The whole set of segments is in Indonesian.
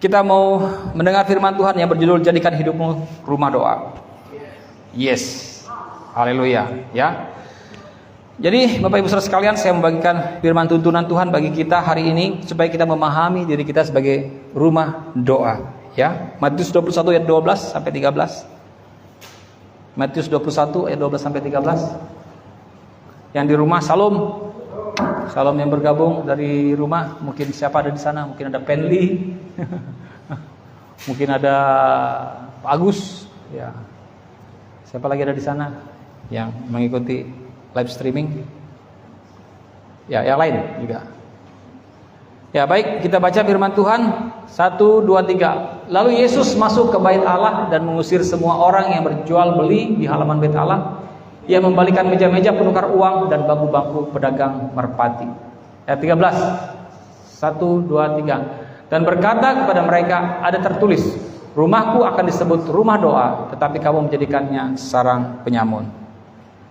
Kita mau mendengar firman Tuhan yang berjudul Jadikan Hidupmu Rumah Doa. Yes. Haleluya, ya. Jadi Bapak Ibu Saudara sekalian, saya membagikan firman tuntunan Tuhan bagi kita hari ini supaya kita memahami diri kita sebagai rumah doa, ya. Matius 21 ayat 12 sampai 13. Matius 21 ayat 12 sampai 13. Yang di rumah salam. Salam yang bergabung dari rumah, mungkin siapa ada di sana? Mungkin ada Penli, mungkin ada Pak Agus, ya. Siapa lagi ada di sana yang mengikuti live streaming? Ya, yang lain juga. Ya, baik, kita baca firman Tuhan 1, 2, 3. Lalu Yesus masuk ke bait Allah dan mengusir semua orang yang berjual beli di halaman bait Allah. Ia membalikan meja-meja penukar uang dan bangku-bangku pedagang merpati. Ayat 13. 1, 2, 3. Dan berkata kepada mereka, ada tertulis, rumahku akan disebut rumah doa, tetapi kamu menjadikannya sarang penyamun.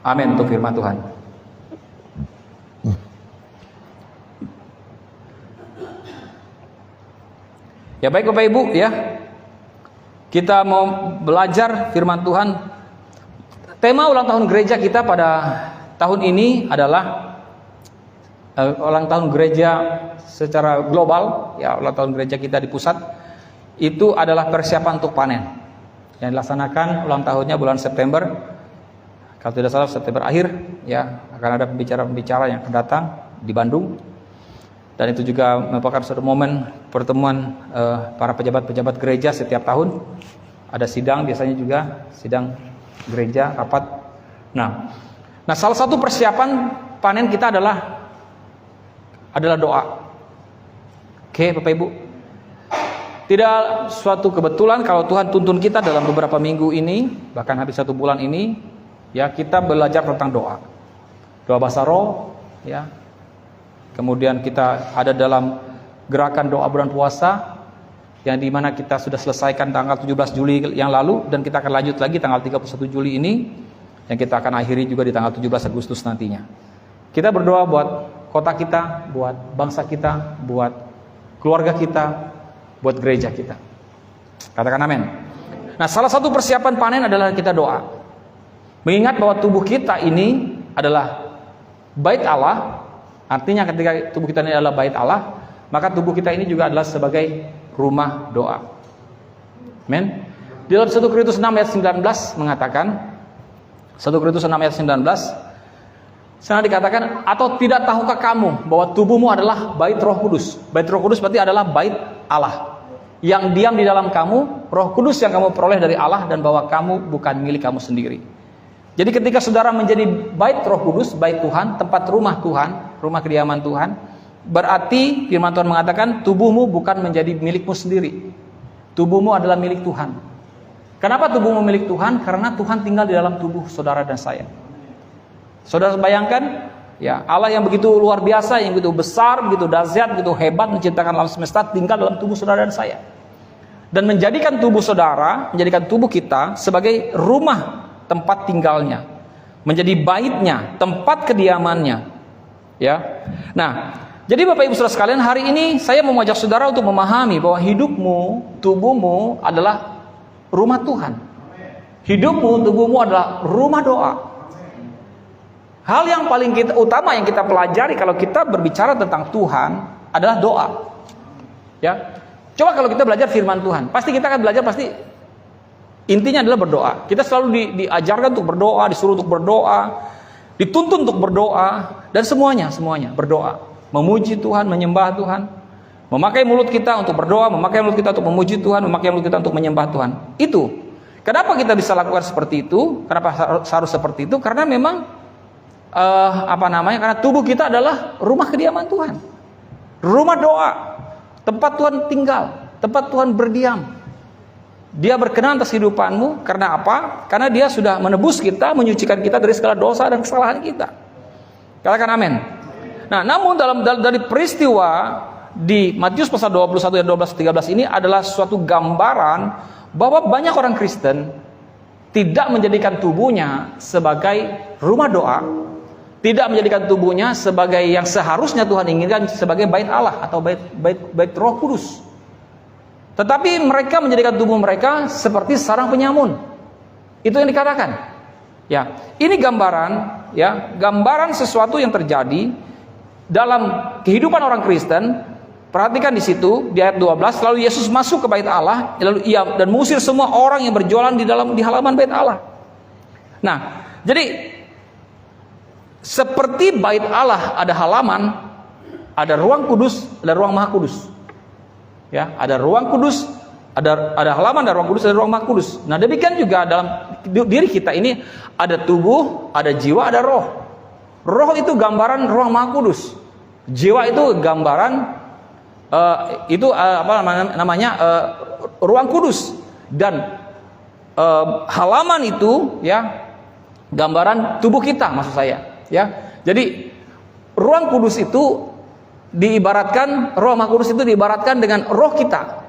Amin untuk firman Tuhan. Ya baik Bapak Ibu, ya. Kita mau belajar firman Tuhan. Tema ulang tahun gereja kita pada tahun ini adalah ulang tahun gereja secara global, ya, ulang tahun gereja kita di pusat itu adalah persiapan untuk panen yang dilaksanakan ulang tahunnya bulan September, kalau tidak salah September akhir, ya, akan ada pembicara-pembicara yang akan datang di Bandung, dan itu juga merupakan suatu momen pertemuan para pejabat-pejabat gereja setiap tahun. Ada sidang, biasanya juga sidang gereja rapat. Nah, salah satu persiapan panen kita adalah doa. Oke, Bapak Ibu. Tidak suatu kebetulan kalau Tuhan tuntun kita dalam beberapa minggu ini, bahkan habis 1 bulan ini, ya, kita belajar tentang doa. Doa bahasa roh, ya. Kemudian kita ada dalam gerakan doa bulan puasa, yang dimana kita sudah selesaikan tanggal 17 Juli yang lalu, dan kita akan lanjut lagi tanggal 31 Juli ini, yang kita akan akhiri juga di tanggal 17 Agustus nantinya. Kita berdoa buat kota kita, buat bangsa kita, buat keluarga kita, buat gereja kita. Katakan amin. Nah, salah satu persiapan panen adalah kita doa. Mengingat bahwa tubuh kita ini adalah bait Allah. Artinya ketika tubuh kita ini adalah bait Allah, maka tubuh kita ini juga adalah sebagai rumah doa. Amin. Di dalam 1 Korintus 6 ayat 19 mengatakan, 1 Korintus 6 ayat 19, sana dikatakan, atau tidak tahukah kamu bahwa tubuhmu adalah bait Roh Kudus? Bait Roh Kudus berarti adalah bait Allah yang diam di dalam kamu, Roh Kudus yang kamu peroleh dari Allah, dan bahwa kamu bukan milik kamu sendiri. Jadi ketika saudara menjadi bait Roh Kudus, bait Tuhan, tempat rumah Tuhan, rumah kediaman Tuhan, berarti firman Tuhan mengatakan tubuhmu bukan menjadi milikmu sendiri. Tubuhmu adalah milik Tuhan. Kenapa tubuhmu milik Tuhan? Karena Tuhan tinggal di dalam tubuh saudara dan saya. Saudara bayangkan, ya, Allah yang begitu luar biasa, yang begitu besar, begitu dahsyat, begitu hebat menciptakan alam semesta, tinggal dalam tubuh saudara dan saya. Dan menjadikan tubuh saudara, menjadikan tubuh kita sebagai rumah tempat tinggalnya, menjadi baitnya, tempat kediamannya. Ya. Nah, jadi Bapak Ibu Saudara sekalian, hari ini saya mau mengajak saudara untuk memahami bahwa hidupmu, tubuhmu adalah rumah Tuhan. Hidupmu, tubuhmu adalah rumah doa. Hal yang paling utama yang kita pelajari kalau kita berbicara tentang Tuhan adalah doa. Ya. Coba kalau kita belajar firman Tuhan, pasti kita akan belajar, pasti intinya adalah berdoa. Kita selalu diajarkan untuk berdoa, disuruh untuk berdoa, dituntun untuk berdoa, dan semuanya berdoa. Memuji Tuhan, menyembah Tuhan, memakai mulut kita untuk berdoa, memakai mulut kita untuk memuji Tuhan, memakai mulut kita untuk menyembah Tuhan. Itu. Kenapa kita bisa lakukan seperti itu? Kenapa harus seperti itu? Karena memang karena tubuh kita adalah rumah kediaman Tuhan. Rumah doa, tempat Tuhan tinggal, tempat Tuhan berdiam. Dia berkenan atas kehidupanmu. Karena apa? Karena dia sudah menebus kita, menyucikan kita dari segala dosa dan kesalahan kita. Katakan amin. Nah, namun dari peristiwa di Matius pasal 21 ayat 12-13 ini adalah suatu gambaran bahwa banyak orang Kristen tidak menjadikan tubuhnya sebagai rumah doa, tidak menjadikan tubuhnya sebagai yang seharusnya Tuhan inginkan sebagai bait Allah atau bait Roh Kudus. Tetapi mereka menjadikan tubuh mereka seperti sarang penyamun. Itu yang dikatakan. Ya, ini gambaran, ya, gambaran sesuatu yang terjadi dalam kehidupan orang Kristen. Perhatikan di situ di ayat 12, lalu Yesus masuk ke bait Allah, lalu ia dan mengusir semua orang yang berjualan di halaman bait Allah. Nah, jadi seperti bait Allah ada halaman, ada ruang kudus, ada ruang maha kudus. Ya, ada ruang kudus, ada halaman, ada ruang kudus, ada ruang maha kudus. Nah, demikian juga dalam diri kita ini ada tubuh, ada jiwa, ada roh. Roh itu gambaran ruang maha kudus. Jiwa itu gambaran ruang kudus, dan halaman itu ya gambaran tubuh kita, maksud saya, ya. Jadi ruang kudus itu diibaratkan, ruang maha kudus itu diibaratkan dengan roh kita.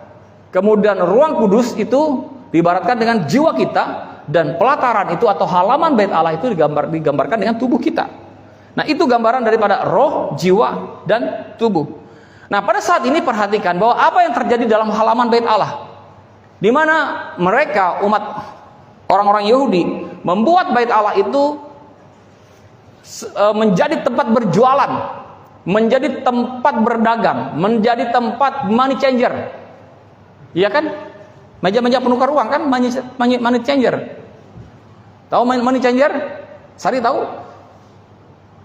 Kemudian ruang kudus itu diibaratkan dengan jiwa kita, dan pelataran itu atau halaman bait Allah itu digambarkan dengan tubuh kita. Nah, itu gambaran daripada roh, jiwa, dan tubuh. Nah, pada saat ini perhatikan bahwa apa yang terjadi dalam halaman bait Allah, di mana mereka umat orang-orang Yahudi membuat bait Allah itu menjadi tempat berjualan, menjadi tempat berdagang, menjadi tempat money changer. Iya kan? Meja-meja penukar uang kan money changer. Tahu money changer? Sari tahu?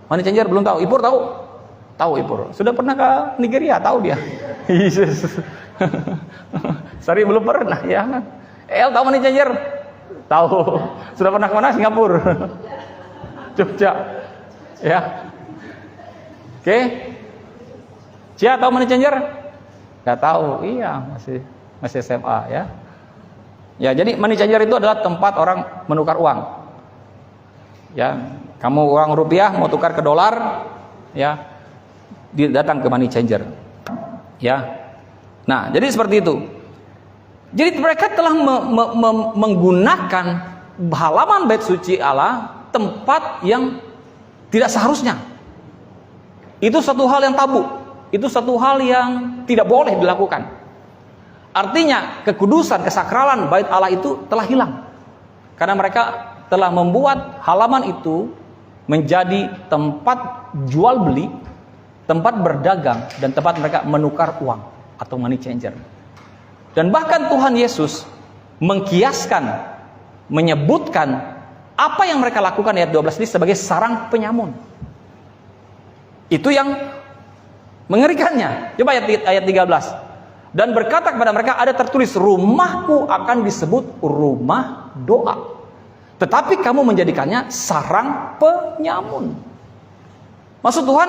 Money changer belum tahu? Ipur tahu? Tahu Ipur. Sudah pernah ke Nigeria, tahu dia. Yesus. Sari belum pernah ya. El tahu money changer? Tahu. Sudah pernah ke mana? Singapura. Jogja. Ya. Oke. Cia tahu money changer? Enggak tahu. Iya, masih SMA ya. Ya, jadi money changer itu adalah tempat orang menukar uang. Ya, kamu uang rupiah mau tukar ke dolar, ya, datang ke money changer. Ya. Nah, jadi seperti itu. Jadi mereka telah menggunakan halaman bait suci Allah tempat yang tidak seharusnya. Itu satu hal yang tabu. Itu satu hal yang tidak boleh dilakukan. Artinya kekudusan, kesakralan bait Allah itu telah hilang. Karena mereka telah membuat halaman itu menjadi tempat jual beli, tempat berdagang, dan tempat mereka menukar uang atau money changer. Dan bahkan Tuhan Yesus mengkiaskan, menyebutkan apa yang mereka lakukan ayat 12 ini sebagai sarang penyamun. Itu yang mengerikannya. Coba ayat 13. Dan berkata kepada mereka, ada tertulis, rumahku akan disebut rumah doa, tetapi kamu menjadikannya sarang penyamun. Maksud Tuhan,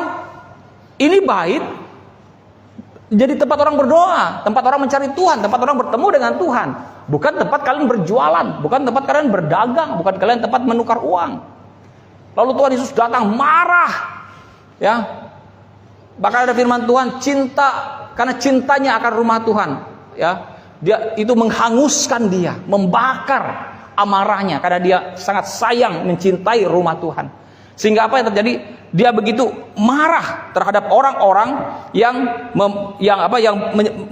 ini bait jadi tempat orang berdoa, tempat orang mencari Tuhan, tempat orang bertemu dengan Tuhan. Bukan tempat kalian berjualan, bukan tempat kalian berdagang, bukan kalian tempat menukar uang. Lalu Tuhan Yesus datang marah. Ya. Bahkan ada firman Tuhan, cinta, karena cintanya akan rumah Tuhan, ya. Dia itu menghanguskan dia, membakar amarahnya karena dia sangat sayang mencintai rumah Tuhan. Sehingga apa yang terjadi? Dia begitu marah terhadap orang-orang yang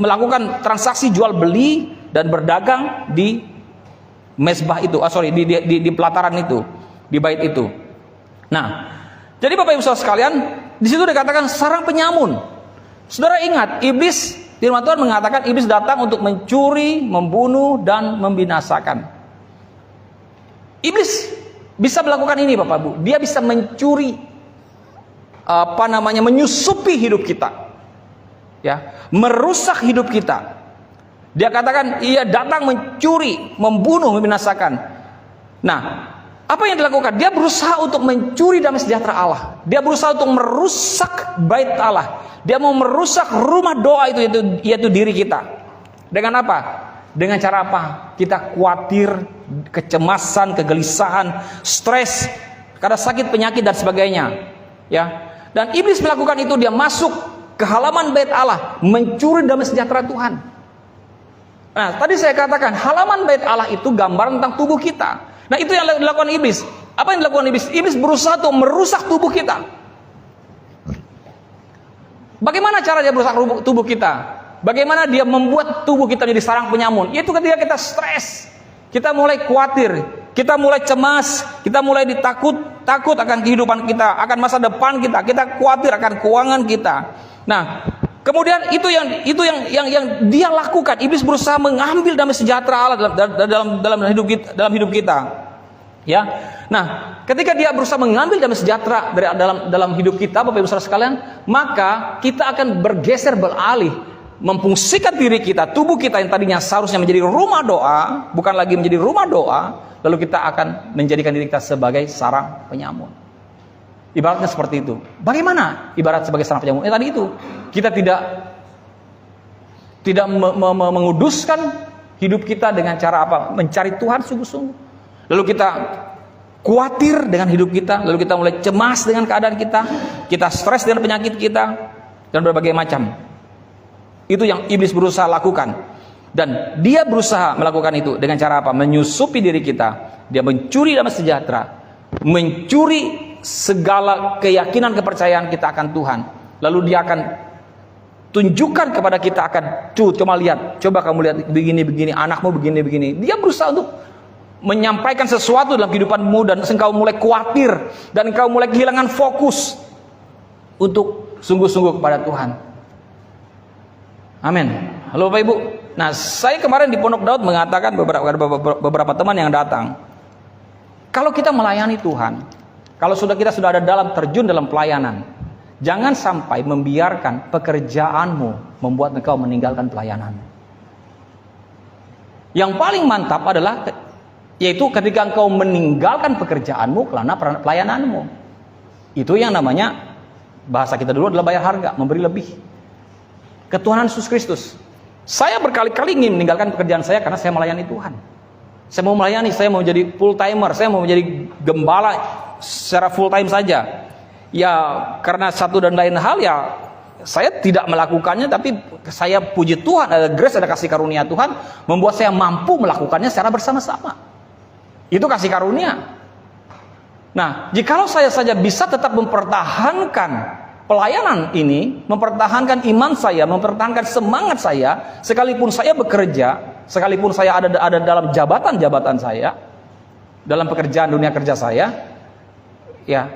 melakukan transaksi jual beli dan berdagang di mesbah itu, di pelataran itu, di bait itu. Nah, jadi Bapak Ibu Saudara sekalian, di situ dikatakan sarang penyamun. Saudara ingat, iblis, firman Tuhan mengatakan iblis datang untuk mencuri, membunuh, dan membinasakan. Iblis bisa melakukan ini Bapak Ibu. Dia bisa mencuri, menyusupi hidup kita, ya, merusak hidup kita. Dia katakan ia datang mencuri, membunuh, membinasakan. Nah, apa yang dilakukan? Dia berusaha untuk mencuri damai sejahtera Allah. Dia berusaha untuk merusak bait Allah. Dia mau merusak rumah doa itu, yaitu diri kita. Dengan apa? Dengan cara apa? Kita khawatir, kecemasan, kegelisahan, stres, karena sakit, penyakit, dan sebagainya, ya. Dan iblis melakukan itu, dia masuk ke halaman bait Allah, mencuri damai sejahtera Tuhan. Nah, tadi saya katakan halaman bait Allah itu gambaran tentang tubuh kita. Nah, itu yang dilakukan iblis. Apa yang dilakukan iblis? Iblis berusaha untuk merusak tubuh kita. Bagaimana cara dia merusak tubuh kita? Bagaimana dia membuat tubuh kita jadi sarang penyamun? Yaitu ketika kita stres, kita mulai khawatir, kita mulai cemas, kita mulai takut akan kehidupan kita, akan masa depan kita khawatir akan keuangan kita. Nah, kemudian itu yang dia lakukan. Iblis berusaha mengambil damai sejahtera Allah dalam hidup kita. Ya. Nah, ketika dia berusaha mengambil damai sejahtera dalam hidup kita, Bapak Ibu Saudara sekalian, maka kita akan bergeser beralih memfungsikan diri kita, tubuh kita yang tadinya seharusnya menjadi rumah doa, bukan lagi menjadi rumah doa, lalu kita akan menjadikan diri kita sebagai sarang penyamun. Ibaratnya seperti itu. Bagaimana ibarat sebagai sarang penyamun? Tadi itu kita tidak menguduskan hidup kita dengan cara apa? Mencari Tuhan sungguh-sungguh. Lalu kita khawatir dengan hidup kita, lalu kita mulai cemas dengan keadaan kita stres dengan penyakit kita, dan berbagai macam. Itu yang iblis berusaha lakukan. Dan dia berusaha melakukan itu dengan cara apa? Menyusupi diri kita. Dia mencuri damai sejahtera, mencuri segala keyakinan kepercayaan kita akan Tuhan. Lalu dia akan tunjukkan kepada kita akan, coba kamu lihat begini, anakmu begini. Dia berusaha untuk menyampaikan sesuatu dalam kehidupanmu, dan engkau mulai khawatir, dan engkau mulai kehilangan fokus untuk sungguh-sungguh kepada Tuhan. Amin. Halo Bapak Ibu. Nah, saya kemarin di Pondok Daud mengatakan beberapa teman yang datang, kalau kita melayani Tuhan, kalau kita sudah ada terjun dalam pelayanan, jangan sampai membiarkan pekerjaanmu membuat engkau meninggalkan pelayanan. Yang paling mantap adalah yaitu ketika engkau meninggalkan pekerjaanmu karena pelayananmu. Itu yang namanya, bahasa kita dulu adalah bayar harga, memberi lebih. Ketuhanan Yesus Kristus. Saya berkali-kali ingin meninggalkan pekerjaan saya karena saya melayani Tuhan. Saya mau melayani, saya mau menjadi full timer, saya mau menjadi gembala secara full time saja. Ya, karena satu dan lain hal ya saya tidak melakukannya, tapi saya puji Tuhan, ada grace, ada kasih karunia Tuhan membuat saya mampu melakukannya secara bersama-sama. Itu kasih karunia. Nah, jikalau saya saja bisa tetap mempertahankan pelayanan ini, mempertahankan iman saya, mempertahankan semangat saya, sekalipun saya bekerja, sekalipun saya ada dalam jabatan saya, dalam pekerjaan dunia kerja saya, ya,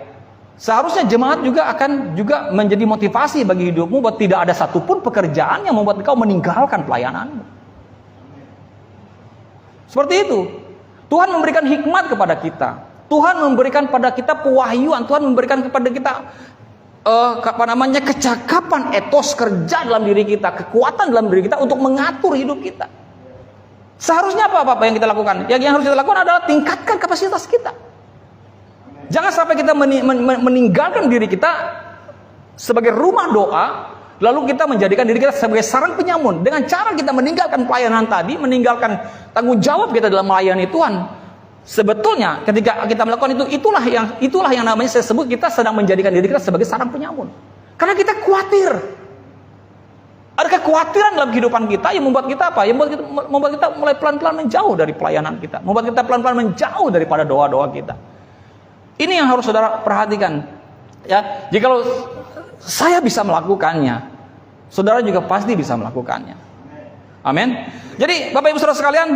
seharusnya jemaat juga akan menjadi motivasi bagi hidupmu, bahwa tidak ada satupun pekerjaan yang membuat engkau meninggalkan pelayananmu. Seperti itu. Tuhan memberikan hikmat kepada kita. Tuhan memberikan pada kita pewahyuan. Tuhan memberikan kepada kita kecakapan, etos kerja dalam diri kita, kekuatan dalam diri kita untuk mengatur hidup kita. Seharusnya apa yang kita lakukan? Yang harus kita lakukan adalah tingkatkan kapasitas kita. Jangan sampai kita meninggalkan diri kita sebagai rumah doa, lalu kita menjadikan diri kita sebagai sarang penyamun. Dengan cara kita meninggalkan pelayanan tadi, meninggalkan tanggung jawab kita dalam melayani Tuhan. Sebetulnya ketika kita melakukan itu, itulah yang namanya saya sebut kita sedang menjadikan diri kita sebagai sarang penyamun. Karena kita khawatir. Ada kekhawatiran dalam kehidupan kita yang membuat kita apa? Yang membuat kita mulai pelan-pelan menjauh dari pelayanan kita. Membuat kita pelan-pelan menjauh daripada doa-doa kita. Ini yang harus saudara perhatikan. Ya, jikalau saya bisa melakukannya, saudara juga pasti bisa melakukannya. Amin. Jadi Bapak Ibu Saudara sekalian,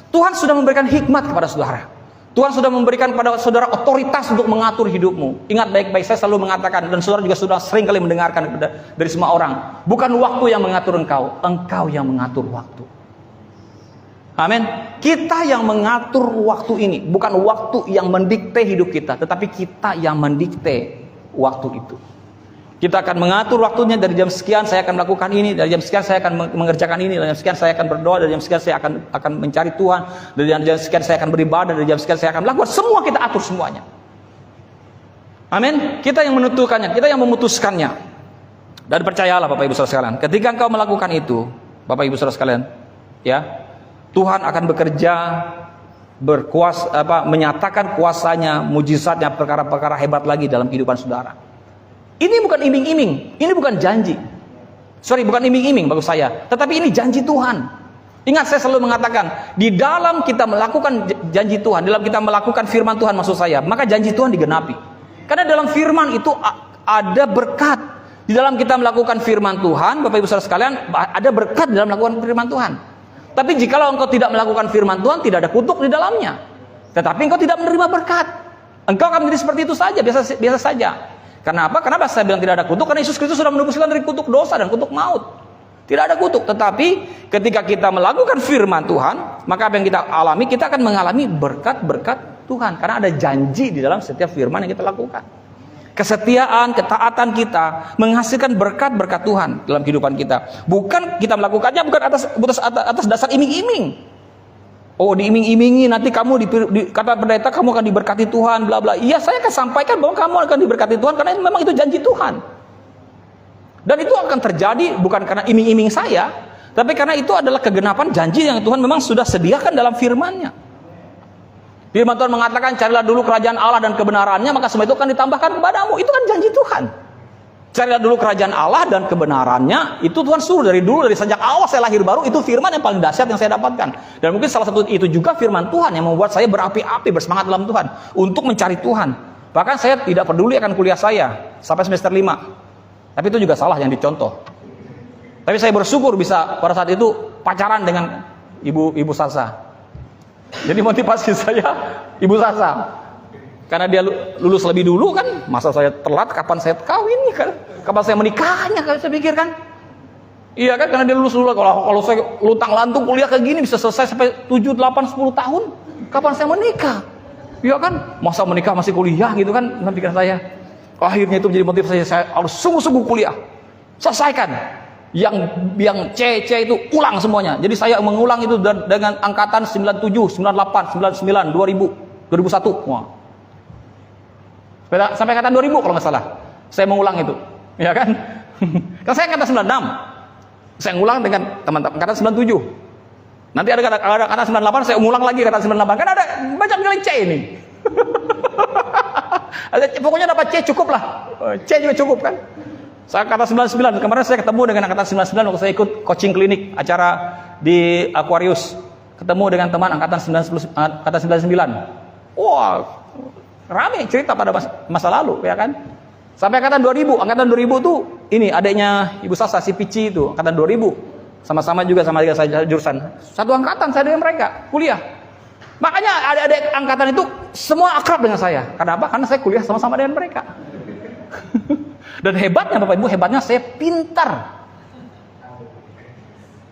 Tuhan sudah memberikan hikmat kepada saudara. Tuhan sudah memberikan kepada saudara otoritas untuk mengatur hidupmu. Ingat baik-baik, saya selalu mengatakan, dan saudara juga sudah sering kali mendengarkan dari semua orang, bukan waktu yang mengatur engkau yang mengatur waktu. Amin. Kita yang mengatur waktu ini, bukan waktu yang mendikte hidup kita, tetapi kita yang mendikte waktu itu. Kita akan mengatur waktunya, dari jam sekian saya akan melakukan ini, dari jam sekian saya akan mengerjakan ini, dari jam sekian saya akan berdoa, dari jam sekian saya akan mencari Tuhan, dari jam sekian saya akan beribadah, dari jam sekian saya akan melakukan, semua kita atur semuanya. Amin. Kita yang menentukannya, kita yang memutuskannya. Dan percayalah Bapak Ibu Saudara sekalian, ketika engkau melakukan itu, Bapak Ibu Saudara sekalian, ya, Tuhan akan bekerja menyatakan kuasanya, mujizatnya, perkara-perkara hebat lagi dalam kehidupan saudara. Ini bukan iming-iming, ini bukan janji. Bukan iming-iming bagus saya, tetapi ini janji Tuhan. Ingat, saya selalu mengatakan, di dalam kita melakukan janji Tuhan, dalam kita melakukan firman Tuhan maksud saya, maka janji Tuhan digenapi. Karena dalam firman itu ada berkat, Di dalam kita melakukan firman Tuhan, Bapak Ibu Saudara sekalian, ada berkat di dalam melakukan firman Tuhan. Tapi jikalau engkau tidak melakukan firman Tuhan, tidak ada kutuk di dalamnya. Tetapi engkau tidak menerima berkat. Engkau akan menjadi seperti itu saja, biasa saja. Karena apa? Kenapa saya bilang tidak ada kutuk? Karena Yesus Kristus sudah menebus kita dari kutuk dosa dan kutuk maut. Tidak ada kutuk. Tetapi ketika kita melakukan firman Tuhan, maka apa yang kita alami? Kita akan mengalami berkat-berkat Tuhan. Karena ada janji di dalam setiap firman yang kita lakukan. Kesetiaan, ketaatan kita menghasilkan berkat-berkat Tuhan dalam kehidupan kita. Bukan kita melakukannya bukan atas dasar iming-iming. Oh, diiming-imingi nanti kamu kata pendeta kamu akan diberkati Tuhan, bla bla. Iya, saya akan sampaikan bahwa kamu akan diberkati Tuhan karena memang itu janji Tuhan. Dan itu akan terjadi bukan karena iming-iming saya, tapi karena itu adalah kegenapan janji yang Tuhan memang sudah sediakan dalam firman-Nya. Firman Tuhan mengatakan, carilah dulu kerajaan Allah dan kebenarannya, maka semua itu akan ditambahkan kepadamu. Itu kan janji Tuhan. Carilah dulu kerajaan Allah dan kebenarannya, itu Tuhan suruh dari dulu, dari sejak awal saya lahir baru, itu firman yang paling dahsyat yang saya dapatkan. Dan mungkin salah satu itu juga firman Tuhan yang membuat saya berapi-api, bersemangat dalam Tuhan, untuk mencari Tuhan. Bahkan saya tidak peduli akan kuliah saya, sampai semester 5. Tapi itu juga salah yang dicontoh. Tapi saya bersyukur bisa pada saat itu pacaran dengan Ibu Sasa. Jadi motivasi saya Ibu Sasa. Karena dia lulus lebih dulu kan, masa saya telat, kapan saya kawin kan? Kapan saya menikahnya kan saya pikir kan? Iya kan, karena dia lulus dulu. Kalau saya lutang-lantung kuliah kayak gini bisa selesai sampai 7, 8, 10 tahun. Kapan saya menikah? Iya kan? Masa menikah masih kuliah gitu kan? Dalam pikiran saya. Akhirnya itu menjadi motivasi saya harus sungguh-sungguh kuliah. Selesaikan. Yang C itu ulang semuanya. Jadi saya mengulang itu dengan angkatan 97, 98, 99, 2000, 2001. Wah. Sampai angkatan 2000 kalau nggak salah. Saya mengulang itu. Ya kan? Kan saya angkatan 96. Saya ngulang dengan teman-teman angkatan 97. Nanti ada angkatan 98 saya ulang lagi angkatan 98. Kan ada banyak nilai C ini. Pokoknya dapat C cukup lah. C juga cukup kan. Saya angkatan 99. Kemarin saya ketemu dengan angkatan 99 waktu saya ikut coaching klinik acara di Aquarius. Ketemu dengan teman angkatan 99. Wah, rame cerita pada masa lalu ya kan. Sampai angkatan 2000. Angkatan 2000 tuh ini adiknya Ibu Sasa si Pici itu angkatan 2000. Sama-sama juga sama saya jurusan. Satu angkatan saya dengan mereka kuliah. Makanya adik-adik angkatan itu semua akrab dengan saya. Karena apa? Karena saya kuliah sama-sama dengan mereka. Dan hebatnya Bapak Ibu, hebatnya saya pintar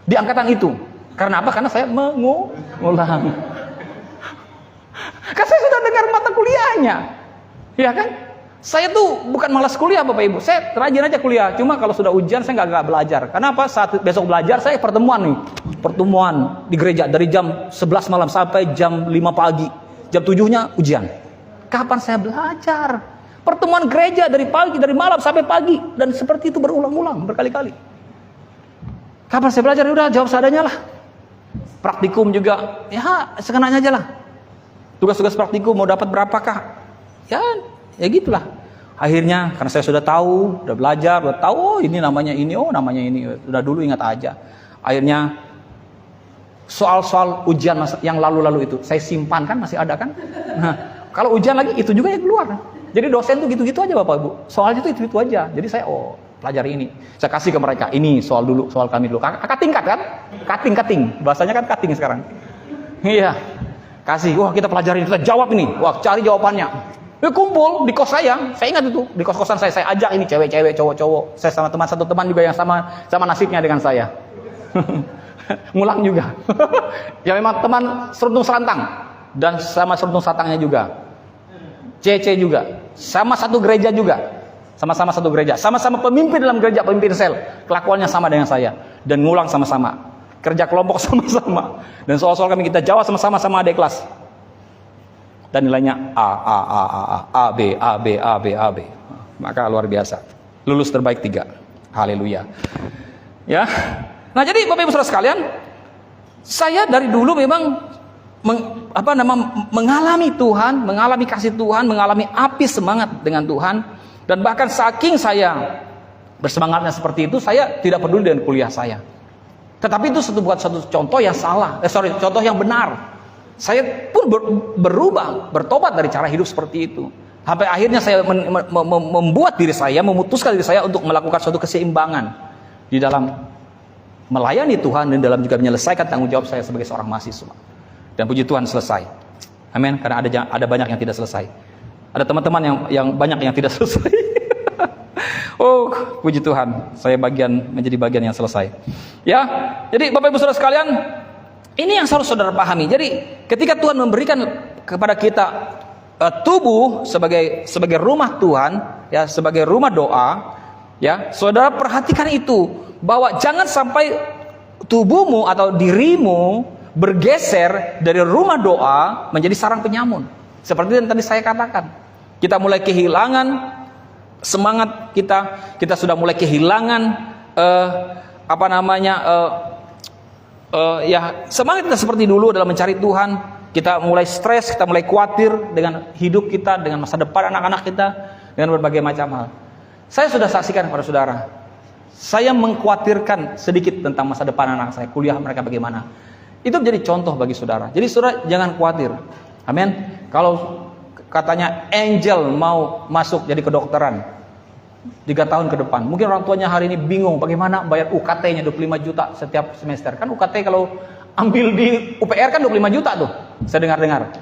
di angkatan itu. Karena apa? Karena saya mengulang. Kan saya sudah dengar mata kuliahnya. Ya kan? Saya tuh bukan malas kuliah Bapak Ibu. Saya rajin aja kuliah. Cuma kalau sudah ujian saya nggak belajar. Kenapa? Saat besok belajar saya pertemuan nih. Pertemuan di gereja dari jam 11 malam sampai jam 5 pagi. Jam 7-nya ujian. Kapan saya belajar? Pertemuan gereja dari pagi, dari malam sampai pagi. Dan seperti itu berulang-ulang, berkali-kali. Kapan saya belajar? Udah jawab seadanya lah. Praktikum juga. Ya sekenanya aja lah. Tugas-tugas praktikum mau dapat berapakah? Ya gitulah. Akhirnya karena saya sudah tahu, udah belajar, udah tahu oh ini namanya ini, oh namanya ini. Udah dulu ingat aja. Akhirnya soal-soal ujian yang lalu-lalu itu saya simpan kan masih ada kan. Nah, kalau ujian lagi itu juga yang keluar. Jadi dosen tuh gitu-gitu aja Bapak Ibu. Soalnya tuh itu aja. Jadi saya pelajari ini. Saya kasih ke mereka. Ini soal dulu, soal kami dulu. Kating kan? Kating. Bahasanya kan kating sekarang. Iya. Kasih. Wah, kita pelajari, kita jawab ini. Wah, cari jawabannya. Kumpul di kos saya ingat itu. Di kos-kosan saya ajak ini cewek-cewek, cowok-cowok. Saya sama satu teman juga yang sama nasibnya dengan saya. Ngulang juga. Ya memang teman seruntung serantang dan sama seruntung serantangnya juga. CC juga. Sama satu gereja juga. Sama-sama satu gereja. Sama-sama pemimpin dalam gereja, pemimpin sel. Kelakuannya sama dengan saya dan ngulang sama-sama. Kerja kelompok sama-sama. Dan soal-soal kami kita jawab sama-sama sama adik kelas. Dan nilainya A, B. Maka luar biasa. Lulus terbaik 3. Haleluya. Ya. Nah, jadi Bapak Ibu Saudara sekalian, saya dari dulu memang mengalami Tuhan, mengalami kasih Tuhan, mengalami api semangat dengan Tuhan, dan bahkan saking saya bersemangatnya seperti itu, saya tidak peduli dengan kuliah saya. Tetapi itu bukan satu contoh yang salah, contoh yang benar. Saya pun berubah, bertobat dari cara hidup seperti itu. Sampai akhirnya saya membuat diri saya, memutuskan diri saya untuk melakukan suatu keseimbangan di dalam melayani Tuhan dan dalam juga menyelesaikan tanggung jawab saya sebagai seorang mahasiswa. Dan puji Tuhan selesai. Amin. Karena ada banyak yang tidak selesai. Ada teman-teman yang banyak yang tidak selesai. Oh, puji Tuhan, saya menjadi bagian yang selesai. Ya, jadi Bapak Ibu Saudara sekalian, ini yang harus saudara pahami. Jadi, ketika Tuhan memberikan kepada kita tubuh sebagai rumah Tuhan, ya, sebagai rumah doa, ya, saudara perhatikan itu, bahwa jangan sampai tubuhmu atau dirimu bergeser dari rumah doa menjadi sarang penyamun. Seperti yang tadi saya katakan, kita mulai kehilangan semangat kita sudah mulai kehilangan semangat kita seperti dulu dalam mencari Tuhan. Kita mulai stres, kita mulai khawatir dengan hidup kita, dengan masa depan anak-anak kita, dengan berbagai macam hal. Saya sudah saksikan kepada saudara, saya mengkhawatirkan sedikit tentang masa depan anak saya, kuliah mereka bagaimana. Itu menjadi contoh bagi saudara. Jadi saudara jangan khawatir. Amin. Kalau katanya Angel mau masuk jadi kedokteran 3 tahun ke depan, mungkin orang tuanya hari ini bingung bagaimana bayar UKT-nya 25 juta setiap semester. Kan UKT kalau ambil di UPR kan 25 juta tuh, saya dengar-dengar.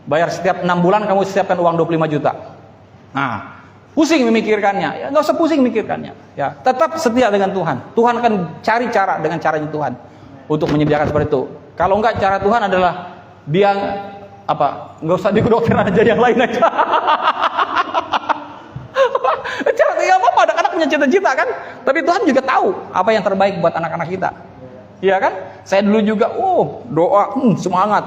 Bayar setiap 6 bulan kamu siapkan uang 25 juta. Nah, pusing memikirkannya. Ya, nggak usah pusing memikirkannya. Ya, tetap setia dengan Tuhan. Tuhan akan cari cara dengan caranya Tuhan untuk menyediakan seperti itu. Kalau enggak, cara Tuhan adalah dia nggak usah di kedokteran aja, yang lain aja. Cara ya apa, anak-anak punya cita-cita kan, tapi Tuhan juga tahu apa yang terbaik buat anak-anak kita. Iya kan? Saya dulu juga doa semangat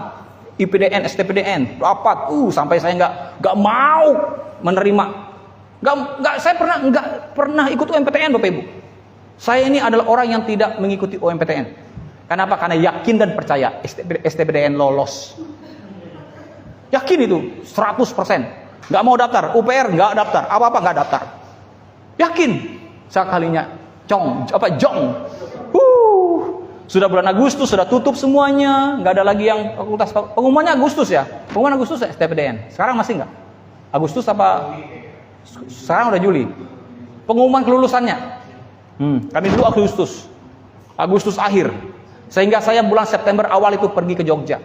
IPDN, STPDN, rapat sampai saya nggak mau menerima. Saya nggak pernah ikut UMPTN, Bapak Ibu. Saya ini adalah orang yang tidak mengikuti UMPTN. Kenapa? Karena yakin dan percaya STPDN lolos. Yakin itu 100%. Nggak mau daftar, UPR nggak daftar, apa-apa nggak daftar. Yakin. Sekalinya jong. Sudah bulan Agustus, sudah tutup semuanya, nggak ada lagi yang fakultas. Pengumumannya Agustus ya, pengumuman Agustus ya, STPDN. Sekarang masih nggak? Agustus apa? Sekarang udah Juli. Pengumuman kelulusannya. Kami dulu Agustus akhir. Sehingga saya bulan September awal itu pergi ke Jogja.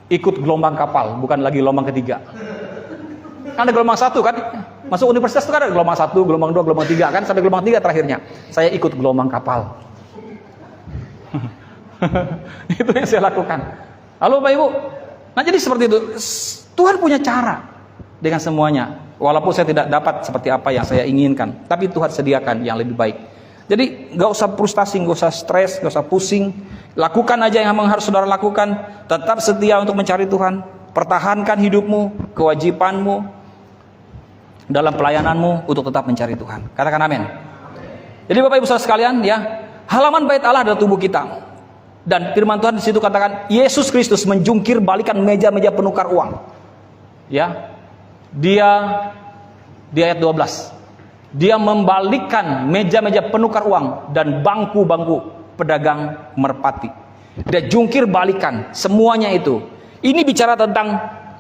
Ikut gelombang kapal, bukan lagi gelombang ketiga. Kan ada gelombang 1 kan? Masuk universitas itu kan ada gelombang 1, gelombang 2, gelombang 3 kan? Sampai gelombang 3 terakhirnya. Saya ikut gelombang kapal. Itu yang saya lakukan. Lalu Bapak Ibu, nah jadi seperti itu. Tuhan punya cara dengan semuanya. Walaupun saya tidak dapat seperti apa yang saya inginkan, tapi Tuhan sediakan yang lebih baik. Jadi nggak usah frustasi, nggak usah stres, nggak usah pusing. Lakukan aja yang memang harus saudara lakukan. Tetap setia untuk mencari Tuhan. Pertahankan hidupmu, kewajibanmu dalam pelayananmu untuk tetap mencari Tuhan. Katakan amin. Jadi Bapak Ibu saudara sekalian, ya, halaman bait Allah adalah tubuh kita. Dan firman Tuhan di situ katakan Yesus Kristus menjungkir balikan meja-meja penukar uang. Ya. Dia di ayat 12. Dia membalikkan meja-meja penukar uang dan bangku-bangku pedagang merpati. Dia jungkir balikan semuanya itu. Ini bicara tentang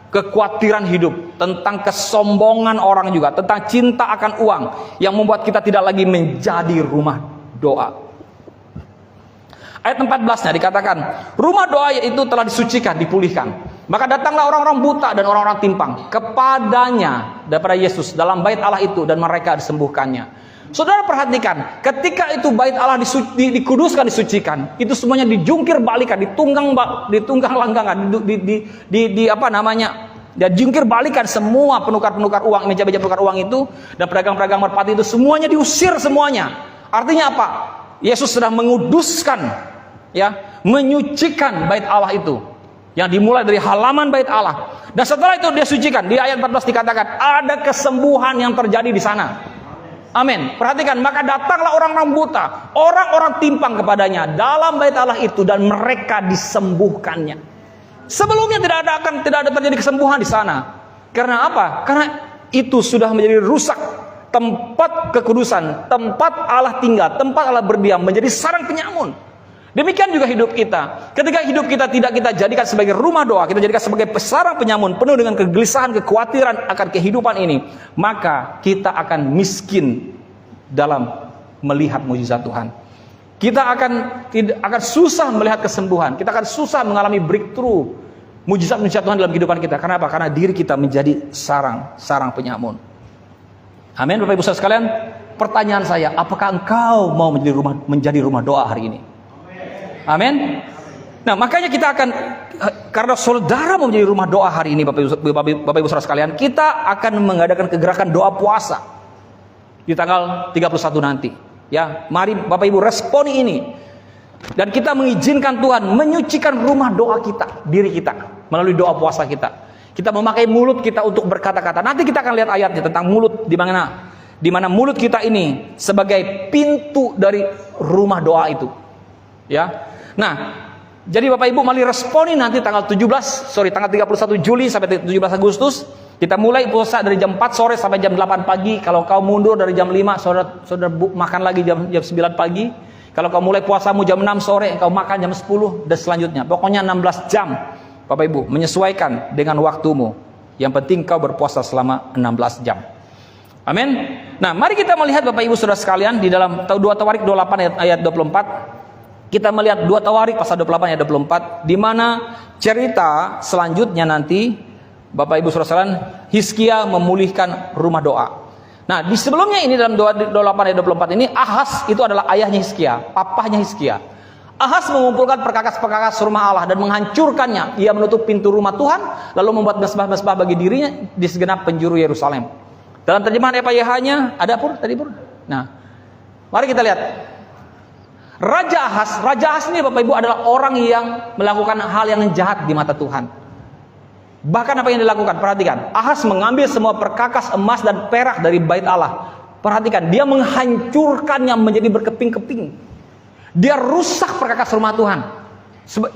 kekhawatiran hidup, tentang kesombongan orang juga, tentang cinta akan uang yang membuat kita tidak lagi menjadi rumah doa. Ayat 14-nya dikatakan, rumah doa itu telah disucikan, dipulihkan. Maka datanglah orang-orang buta dan orang-orang timpang kepadanya daripada Yesus dalam bait Allah itu dan mereka disembuhkannya. Saudara perhatikan, ketika itu bait Allah dikuduskan, disucikan, itu semuanya dijungkir balikan, ditunggang langgangan, dijungkir balikan semua penukar-penukar uang, meja-meja penukar uang itu dan pedagang-pedagang merpati itu semuanya diusir semuanya. Artinya apa? Yesus sedang menguduskan, ya, menyucikan bait Allah itu. Yang dimulai dari halaman bait Allah. Dan setelah itu dia sucikan. Di ayat 14 dikatakan ada kesembuhan yang terjadi di sana. Amin. Perhatikan, maka datanglah orang-orang buta, orang-orang timpang kepadanya dalam bait Allah itu dan mereka disembuhkannya. Sebelumnya tidak ada terjadi kesembuhan di sana. Karena apa? Karena itu sudah menjadi rusak. Tempat kekudusan, tempat Allah tinggal, tempat Allah berdiam menjadi sarang penyamun. Demikian juga hidup kita. Ketika hidup kita tidak kita jadikan sebagai rumah doa, kita jadikan sebagai sarang penyamun penuh dengan kegelisahan, kekhawatiran akan kehidupan ini, maka kita akan miskin dalam melihat mujizat Tuhan. Kita akan susah melihat kesembuhan. Kita akan susah mengalami breakthrough, mujizat-mujizat Tuhan dalam kehidupan kita. Kenapa? Karena diri kita menjadi sarang penyamun. Amin, Bapak Ibu Saudara sekalian. Pertanyaan saya, apakah engkau mau menjadi rumah doa hari ini? Amin. Nah, makanya kita akan, karena saudara mau menjadi rumah doa hari ini, Bapak Ibu Saudara sekalian, kita akan mengadakan kegerakan doa puasa di tanggal 31 nanti. Ya, mari Bapak Ibu responi ini. Dan kita mengizinkan Tuhan menyucikan rumah doa kita, diri kita, melalui doa puasa kita. Kita memakai mulut kita untuk berkata-kata. Nanti kita akan lihat ayatnya tentang mulut, di mana mulut kita ini sebagai pintu dari rumah doa itu. Ya. Nah, jadi Bapak Ibu mari responi nanti tanggal 31 Juli sampai 17 Agustus. Kita mulai puasa dari jam 4 sore sampai jam 8 pagi. Kalau kau mundur dari jam 5, saudara makan lagi jam 9 pagi. Kalau kau mulai puasamu jam 6 sore, kau makan jam 10 dan selanjutnya. Pokoknya 16 jam. Bapak Ibu, menyesuaikan dengan waktumu. Yang penting kau berpuasa selama 16 jam. Amin. Nah, mari kita melihat Bapak Ibu Saudara sekalian di dalam 2 Tawarik 28 ayat 24. Kita melihat 2 Tawarik pasal 28 ayat 24, di mana cerita selanjutnya nanti Bapak Ibu Saudara sekalian, Hizkia memulihkan rumah doa. Nah, di sebelumnya ini dalam 28 ayat 24 ini, Ahaz itu adalah ayahnya Hizkia, papahnya Hizkia. Ahaz mengumpulkan perkakas-perkakas rumah Allah dan menghancurkannya. Ia menutup pintu rumah Tuhan, lalu membuat mesbah-mesbah bagi dirinya di segenap penjuru Yerusalem. Dalam terjemahan EPYH-nya ada pun tadi pun. Nah, mari kita lihat. Raja Ahaz ini Bapak Ibu adalah orang yang melakukan hal yang jahat di mata Tuhan. Bahkan apa yang dilakukan? Perhatikan. Ahaz mengambil semua perkakas emas dan perak dari bait Allah. Perhatikan, dia menghancurkannya menjadi berkeping-keping. Dia rusak perkakas rumah Tuhan.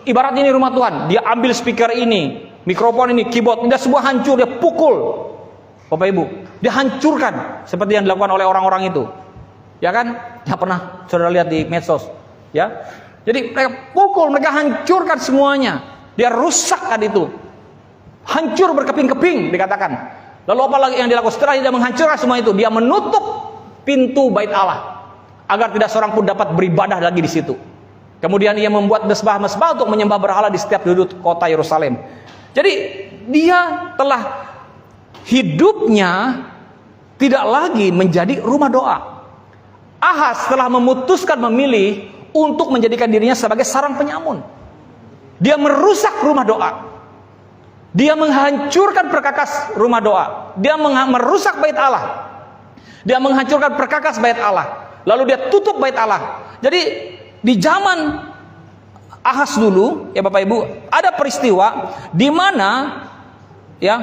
Ibarat ini rumah Tuhan. Dia ambil speaker ini, mikrofon ini, keyboard, dia semua hancur, dia pukul. Bapak Ibu, dia hancurkan seperti yang dilakukan oleh orang-orang itu. Ya kan? Yang pernah saudara lihat di medsos, ya. Jadi mereka pukul, mereka hancurkan semuanya. Dia rusakkan itu. Hancur berkeping-keping dikatakan. Lalu apa lagi yang dilakukan? Setelah dia menghancurkan semua itu, dia menutup pintu bait Allah agar tidak seorang pun dapat beribadah lagi di situ. Kemudian ia membuat mesbah-mesbah untuk menyembah berhala di setiap sudut kota Yerusalem. Jadi dia telah hidupnya tidak lagi menjadi rumah doa. Ahaz telah memutuskan memilih untuk menjadikan dirinya sebagai sarang penyamun. Dia merusak rumah doa. Dia menghancurkan perkakas rumah doa. Dia merusak bait Allah. Dia menghancurkan perkakas bait Allah. Lalu dia tutup bait Allah. Jadi di zaman Ahaz dulu, ya Bapak Ibu, ada peristiwa di mana ya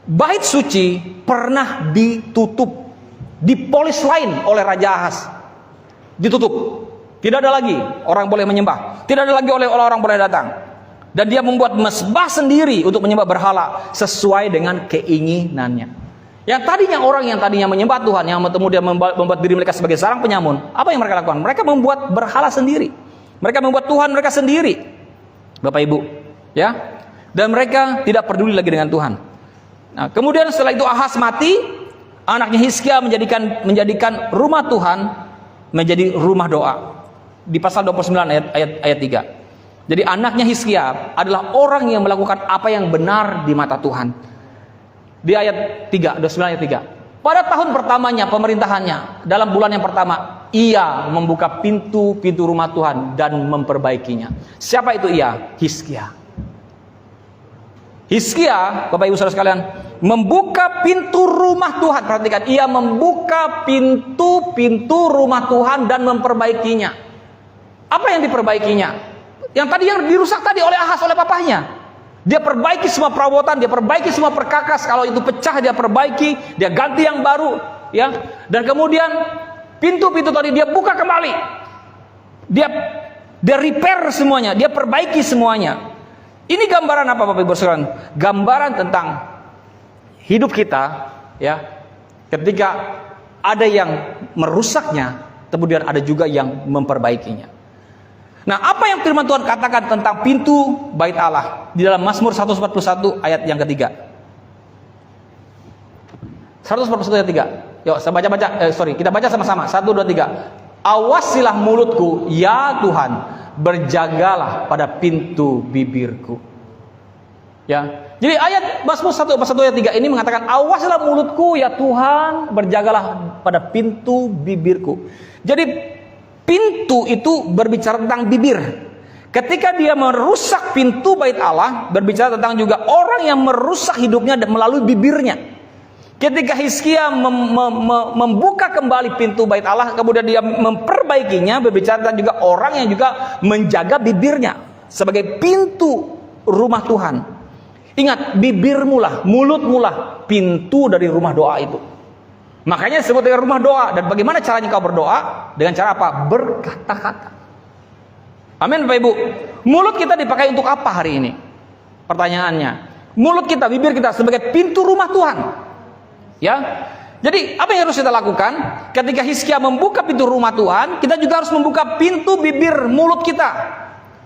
bait suci pernah ditutup. Dipolis lain oleh Raja Ahaz, ditutup, tidak ada lagi orang boleh menyembah, tidak ada lagi oleh orang boleh datang, dan dia membuat mesbah sendiri untuk menyembah berhala sesuai dengan keinginannya. Yang tadinya orang yang tadinya menyembah Tuhan, yang kemudian membuat diri mereka sebagai sarang penyamun, apa yang mereka lakukan? Mereka membuat berhala sendiri, mereka membuat Tuhan mereka sendiri, Bapak Ibu, ya, dan mereka tidak peduli lagi dengan Tuhan. Nah, kemudian setelah itu Ahaz mati. Anaknya Hizkia menjadikan rumah Tuhan menjadi rumah doa. Di pasal 29 ayat 3. Jadi anaknya Hizkia adalah orang yang melakukan apa yang benar di mata Tuhan. Di ayat 3, 29 ayat 3. Pada tahun pertamanya pemerintahannya, dalam bulan yang pertama, ia membuka pintu-pintu rumah Tuhan dan memperbaikinya. Siapa itu ia? Hizkia. Hizkia, Bapak Ibu Saudara sekalian, membuka pintu rumah Tuhan. Perhatikan, ia membuka pintu-pintu rumah Tuhan dan memperbaikinya. Apa yang diperbaikinya? Yang tadi yang dirusak tadi oleh Ahaz, oleh papahnya. Dia perbaiki semua perabotan, dia perbaiki semua perkakas. Kalau itu pecah dia perbaiki, dia ganti yang baru, ya. Dan kemudian pintu-pintu tadi dia buka kembali. Dia repair semuanya, dia perbaiki semuanya. Ini gambaran apa Bapak Ibu sekalian? Gambaran tentang hidup kita, ya. Ketika ada yang merusaknya, kemudian ada juga yang memperbaikinya. Nah, apa yang firman Tuhan katakan tentang pintu bait Allah di dalam Mazmur 141 ayat yang ketiga? 141 ayat 3. Yuk, kita baca sama-sama. 1 2 3. Awasilah mulutku, ya Tuhan, berjagalah pada pintu bibirku. Ya. Jadi ayat Mazmur 1 ayat 3 ini mengatakan, awasilah mulutku, ya Tuhan, berjagalah pada pintu bibirku. Jadi pintu itu berbicara tentang bibir. Ketika dia merusak pintu bait Allah, berbicara tentang juga orang yang merusak hidupnya melalui bibirnya. Ketika Hizkia membuka kembali pintu bait Allah, kemudian dia memperbaikinya, berbicara tentang juga orang yang juga menjaga bibirnya sebagai pintu rumah Tuhan. Ingat, bibirmu lah, mulutmu lah pintu dari rumah doa itu. Makanya disebut dengan rumah doa. Dan bagaimana caranya kau berdoa? Dengan cara apa? Berkata-kata. Amin Bapak Ibu. Mulut kita dipakai untuk apa hari ini? Pertanyaannya. Mulut kita, bibir kita sebagai pintu rumah Tuhan. Ya. Jadi apa yang harus kita lakukan? Ketika Hizkia membuka pintu rumah Tuhan, kita juga harus membuka pintu bibir mulut kita.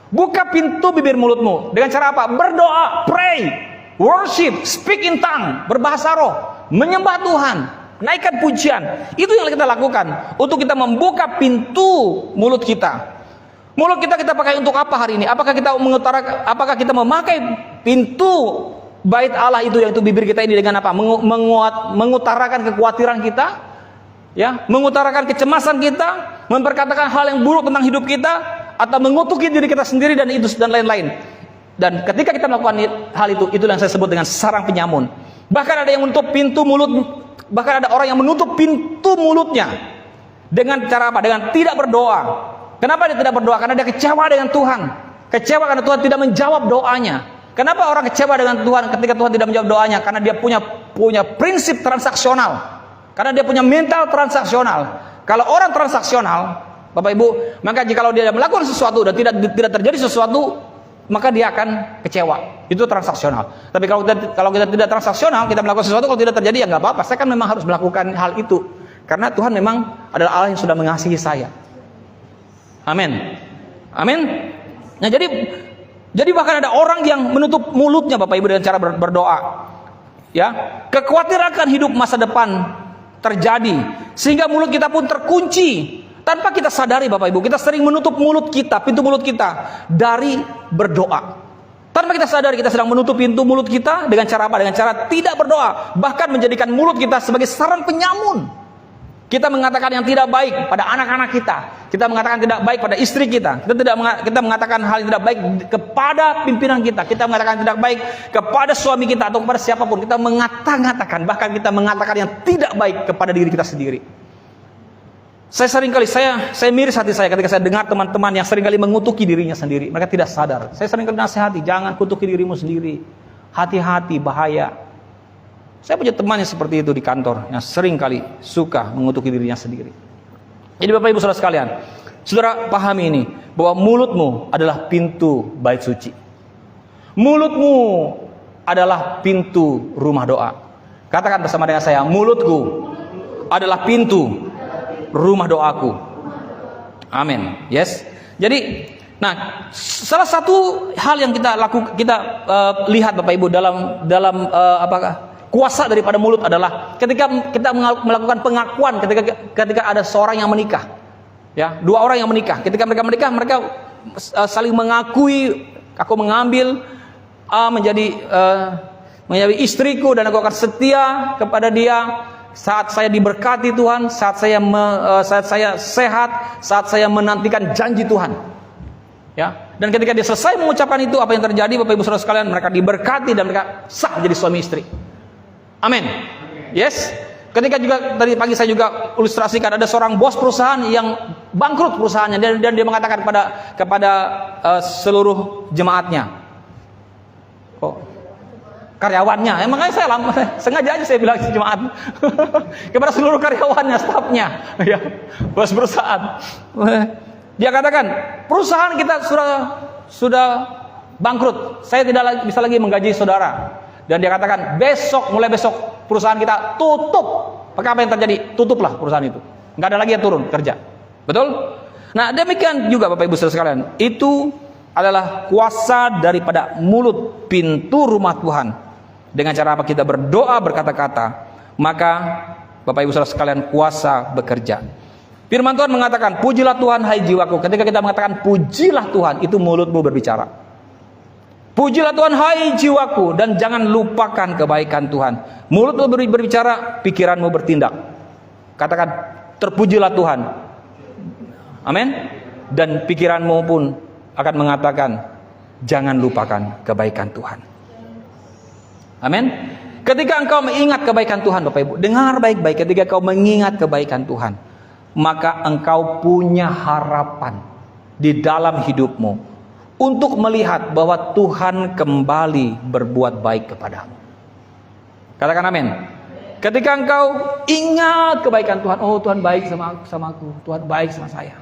Buka pintu bibir mulutmu. Dengan cara apa? Berdoa, pray, worship, speak in tongue, berbahasa roh, menyembah Tuhan, naikkan pujian. Itu yang kita lakukan untuk kita membuka pintu mulut kita. Mulut kita pakai untuk apa hari ini? Apakah kita memakai pintu bait Allah itu, yaitu bibir kita ini, dengan apa? Mengutarakan kekhawatiran kita, ya, mengutarakan kecemasan kita, memperkatakan hal yang buruk tentang hidup kita, atau mengutuki diri kita sendiri dan lain-lain. Dan ketika kita melakukan hal itu, itulah yang saya sebut dengan sarang penyamun. Bahkan ada yang menutup pintu mulut. Bahkan ada orang yang menutup pintu mulutnya dengan cara apa? Dengan tidak berdoa. Kenapa dia tidak berdoa? Karena dia kecewa dengan Tuhan. Kecewa karena Tuhan tidak menjawab doanya. Kenapa orang kecewa dengan Tuhan ketika Tuhan tidak menjawab doanya? Karena dia punya prinsip transaksional. Karena dia punya mental transaksional. Kalau orang transaksional, Bapak Ibu, maka jikalau dia melakukan sesuatu dan tidak terjadi sesuatu, maka dia akan kecewa. Itu transaksional. Tapi kalau kita tidak transaksional, kita melakukan sesuatu, kalau tidak terjadi, ya nggak apa-apa. Saya kan memang harus melakukan hal itu, karena Tuhan memang adalah Allah yang sudah mengasihi saya. Amin. Amin. Nah, jadi bahkan ada orang yang menutup mulutnya, Bapak Ibu, dengan cara berdoa. Ya, kekhawatiran akan hidup masa depan terjadi, sehingga mulut kita pun terkunci. Tanpa kita sadari, Bapak Ibu, kita sering menutup mulut kita, pintu mulut kita dari berdoa. Tanpa kita sadari, kita sedang menutup pintu mulut kita dengan cara apa? Dengan cara tidak berdoa. Bahkan menjadikan mulut kita sebagai sarang penyamun. Kita mengatakan yang tidak baik pada anak-anak kita. Kita mengatakan tidak baik pada istri kita. Kita mengatakan hal yang tidak baik kepada pimpinan kita. Kita mengatakan tidak baik kepada suami kita atau kepada siapapun. Kita mengatakan, bahkan kita mengatakan yang tidak baik kepada diri kita sendiri. Saya miris hati saya ketika saya dengar teman-teman yang seringkali mengutuki dirinya sendiri. Mereka tidak sadar. Saya seringkali nasihati, jangan kutuki dirimu sendiri. Hati-hati, bahaya. Saya punya teman yang seperti itu di kantor, yang seringkali suka mengutuki dirinya sendiri. Jadi Bapak Ibu Saudara sekalian, saudara pahami ini, bahwa mulutmu adalah pintu bait suci. Mulutmu adalah pintu rumah doa. Katakan bersama dengan saya, mulutku adalah pintu rumah doaku. Amin. Yes. Jadi, salah satu hal yang kita lihat Bapak Ibu dalam kuasa daripada mulut adalah ketika kita melakukan pengakuan ketika ada seorang yang menikah. Ya, dua orang yang menikah. Ketika mereka menikah, mereka saling mengakui, aku mengambil menjadi istriku dan aku akan setia kepada dia. Saat saya diberkati Tuhan, saat saya sehat, saat saya menantikan janji Tuhan. Ya, dan ketika dia selesai mengucapkan itu, apa yang terjadi Bapak Ibu Saudara sekalian? Mereka diberkati dan mereka sah menjadi suami istri. Amin. Yes. Ketika juga tadi pagi saya juga ilustrasikan ada seorang bos perusahaan yang bangkrut perusahaannya dan dia mengatakan kepada seluruh jemaatnya, karyawannya, makanya saya sengaja aja saya bilang jemaat kepada seluruh karyawannya, stafnya, ya, bos perusahaan. Dia katakan, perusahaan kita sudah bangkrut, saya tidak bisa lagi menggaji saudara. Dan dia katakan, mulai besok perusahaan kita tutup. Maka apa yang terjadi? Tutuplah perusahaan itu. Nggak ada lagi yang turun kerja. Betul? Nah, demikian juga Bapak Ibu Saudara sekalian, itu adalah kuasa daripada mulut, pintu rumah Tuhan. Dengan cara apa? Kita berdoa, berkata-kata, maka Bapak Ibu Saudara sekalian, kuasa bekerja. Firman Tuhan mengatakan, pujilah Tuhan hai jiwaku. Ketika kita mengatakan pujilah Tuhan, itu mulutmu berbicara. Pujilah Tuhan hai jiwaku, dan jangan lupakan kebaikan Tuhan. Mulutmu berbicara, pikiranmu bertindak. Katakan, terpujilah Tuhan. Amin. Dan pikiranmu pun akan mengatakan, jangan lupakan kebaikan Tuhan. Amin. Ketika engkau mengingat kebaikan Tuhan, Bapak Ibu, dengar baik-baik, ketika engkau mengingat kebaikan Tuhan, maka engkau punya harapan di dalam hidupmu untuk melihat bahwa Tuhan kembali berbuat baik kepadamu. Katakan amin. Ketika engkau ingat kebaikan Tuhan, oh Tuhan baik sama aku, Tuhan baik sama saya.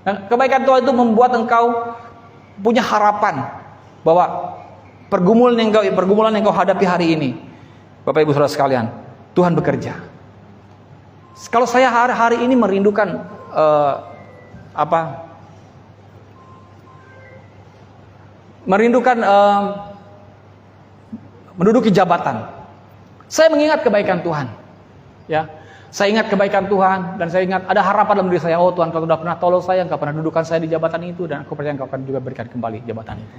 Dan kebaikan Tuhan itu membuat engkau punya harapan bahwa pergumulan yang kau hadapi hari ini, Bapak Ibu Saudara sekalian, Tuhan bekerja. Kalau saya hari ini merindukan menduduki jabatan, saya mengingat kebaikan Tuhan, ya. Saya ingat kebaikan Tuhan, dan saya ingat ada harapan dalam diri saya. Oh Tuhan, Kau sudah pernah tolong saya, Kau pernah dudukan saya di jabatan itu, dan aku percaya Kau akan juga berikan kembali jabatan itu.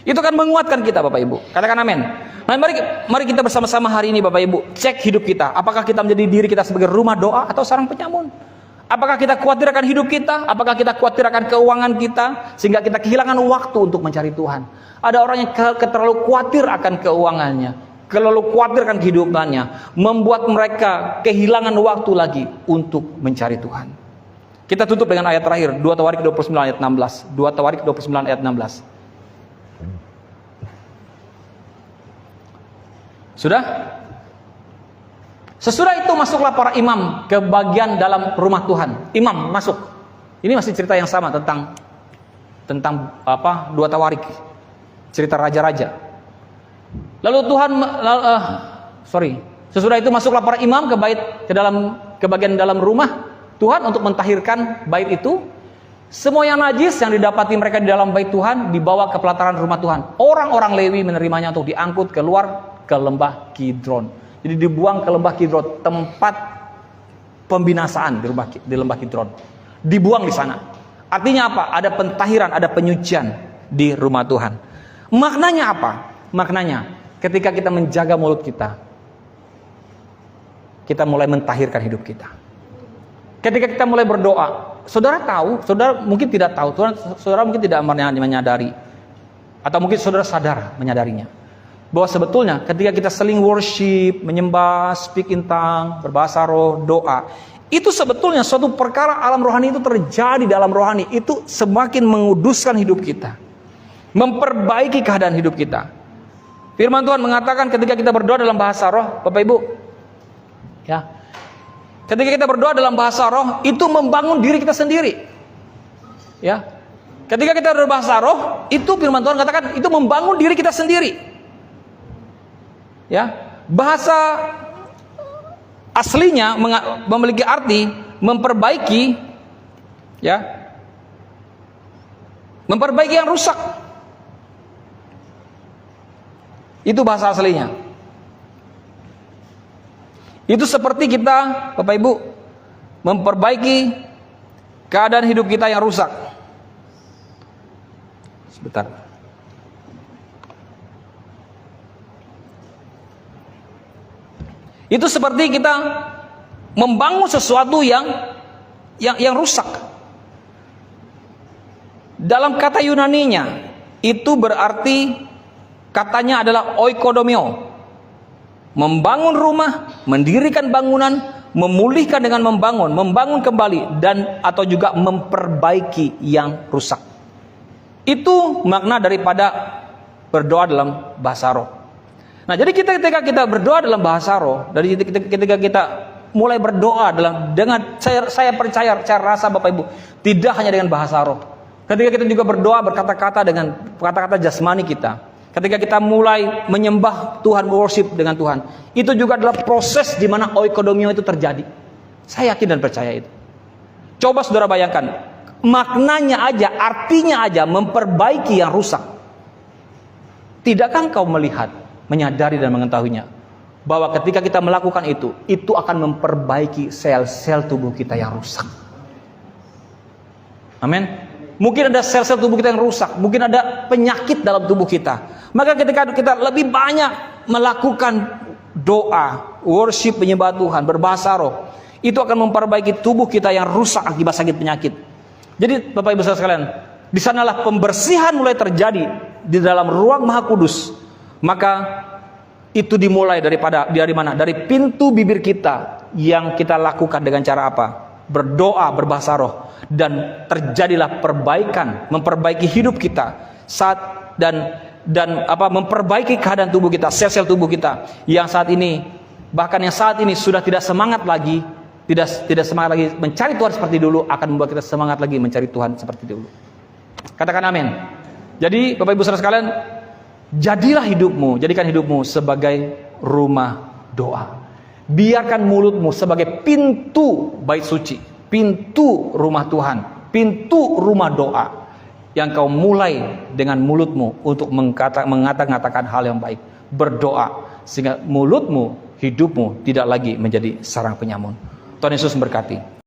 Itu kan menguatkan kita, Bapak Ibu. Katakan amin. Nah, mari kita bersama-sama hari ini, Bapak Ibu, cek hidup kita. Apakah kita menjadi diri kita sebagai rumah doa atau sarang penyamun? Apakah kita khawatir akan hidup kita? Apakah kita khawatir akan keuangan kita sehingga kita kehilangan waktu untuk mencari Tuhan? Ada orang yang terlalu khawatir akan keuangannya, terlalu khawatir akan kehidupannya, membuat mereka kehilangan waktu lagi untuk mencari Tuhan. Kita tutup dengan ayat terakhir, 2 Tawarik 29 ayat 16. 2 Tawarik 29 ayat 16. Sudah? Sesudah itu masuklah para imam ke bagian dalam rumah Tuhan. Imam masuk. Ini masih cerita yang sama tentang 2 Tawarik. Cerita raja-raja. Lalu Tuhan sesudah itu masuklah para imam ke bagian dalam rumah Tuhan untuk mentahirkan bait itu. Semua yang najis yang didapati mereka di dalam bait Tuhan dibawa ke pelataran rumah Tuhan. Orang-orang Lewi menerimanya untuk diangkut keluar ke lembah Kidron. Jadi dibuang ke lembah Kidron, tempat pembinasaan di lembah Kidron. Dibuang di sana. Artinya apa? Ada pentahiran, ada penyucian di rumah Tuhan. Maknanya apa? Maknanya ketika kita menjaga mulut kita, kita mulai mentahirkan hidup kita. Ketika kita mulai berdoa, saudara tahu, saudara mungkin tidak tahu, saudara mungkin tidak menyadari, atau mungkin saudara sadar menyadarinya, bahwa sebetulnya ketika kita saling worship, menyembah, speak in tongue, berbahasa roh, doa, itu sebetulnya suatu perkara alam rohani itu terjadi dalam rohani, itu semakin menguduskan hidup kita, memperbaiki keadaan hidup kita. Firman Tuhan mengatakan ketika kita berdoa dalam bahasa roh, Bapak Ibu, ya, ketika kita berdoa dalam bahasa roh, itu membangun diri kita sendiri, ya. Ketika kita berbahasa roh, itu firman Tuhan katakan itu membangun diri kita sendiri. Ya, bahasa aslinya memiliki arti memperbaiki, ya, memperbaiki yang rusak. Itu bahasa aslinya. Itu seperti kita, Bapak Ibu, memperbaiki keadaan hidup kita yang rusak. Sebentar. Itu seperti kita membangun sesuatu yang rusak. Dalam kata Yunaninya, itu berarti katanya adalah oikodomio. Membangun rumah, mendirikan bangunan, memulihkan dengan membangun kembali, dan atau juga memperbaiki yang rusak. Itu makna daripada berdoa dalam bahasa roh. Nah, jadi ketika kita berdoa dalam bahasa roh, dari ketika kita mulai berdoa dengan saya percaya, saya rasa Bapak Ibu, tidak hanya dengan bahasa roh. Ketika kita juga berdoa berkata-kata dengan kata-kata jasmani kita. Ketika kita mulai menyembah Tuhan, worship dengan Tuhan, itu juga adalah proses di mana oikodomio itu terjadi. Saya yakin dan percaya itu. Coba saudara bayangkan, maknanya aja, artinya aja memperbaiki yang rusak. Tidakkah engkau melihat, menyadari dan mengetahuinya bahwa ketika kita melakukan itu akan memperbaiki sel-sel tubuh kita yang rusak. Amin. Mungkin ada sel-sel tubuh kita yang rusak, mungkin ada penyakit dalam tubuh kita. Maka ketika kita lebih banyak melakukan doa, worship, penyembah Tuhan, berbahasa roh, itu akan memperbaiki tubuh kita yang rusak akibat sakit penyakit. Jadi Bapak Ibu sekalian, di sanalah pembersihan mulai terjadi di dalam ruang Maha Kudus. Maka itu dimulai dari mana? Dari pintu bibir kita yang kita lakukan dengan cara apa? Berdoa, berbahasa roh, dan terjadilah perbaikan, memperbaiki hidup kita memperbaiki keadaan tubuh kita, sel-sel tubuh kita yang saat ini sudah tidak semangat lagi, tidak semangat lagi mencari Tuhan seperti dulu, akan membuat kita semangat lagi mencari Tuhan seperti dulu. Katakan amin. Jadi Bapak Ibu saudara sekalian, jadikan hidupmu sebagai rumah doa. Biarkan mulutmu sebagai pintu bait suci, pintu rumah Tuhan, pintu rumah doa, yang kau mulai dengan mulutmu untuk mengatakan hal yang baik, berdoa, sehingga mulutmu, hidupmu tidak lagi menjadi sarang penyamun. Tuhan Yesus memberkati.